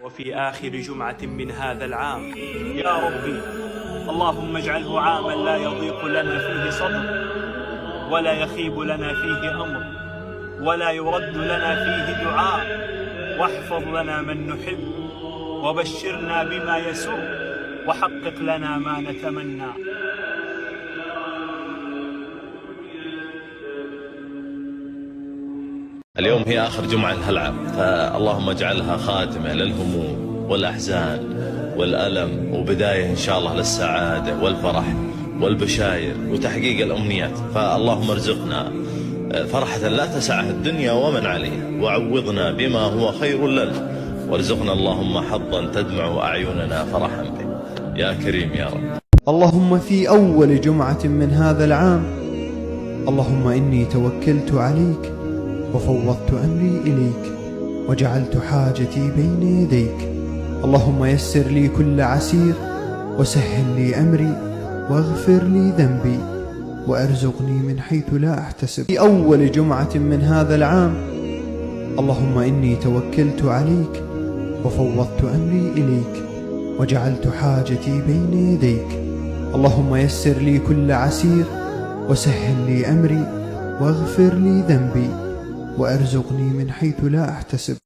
وفي آخر جمعة من هذا العام. يا ربي اللهم اجعله عاما لا يضيق لنا فيه صدر، ولا يخيب لنا فيه أمر، ولا يرد لنا فيه دعاء، واحفظ لنا من نحب، وبشرنا بما يسر، وحقق لنا ما نتمنى. اليوم هي آخر جمعة لهالعام، فاللهم اجعلها خاتمة للهموم والأحزان والألم، وبداية إن شاء الله للسعادة والفرح والبشاير وتحقيق الأمنيات. فاللهم ارزقنا فرحة لا تسعها الدنيا ومن عليها، وعوضنا بما هو خير لنا، وارزقنا اللهم حظا تدمع أعيننا فرحا به يا كريم يا رب. اللهم في أول جمعة من هذا العام، اللهم إني توكلت عليك وفوضت أمري إليك، وجعلت حاجتي بين يديك. اللهم يسر لي كل عسير، وسهل لي أمري، واغفر لي ذنبي، وأرزقني من حيث لا أحتسب. في أول جمعة من هذا العام، اللهم إني توكلت عليك وفوضت أمري إليك، وجعلت حاجتي بين يديك. اللهم يسر لي كل عسير، وسهل لي أمري، واغفر لي ذنبي، وأرزقني من حيث لا أحتسب.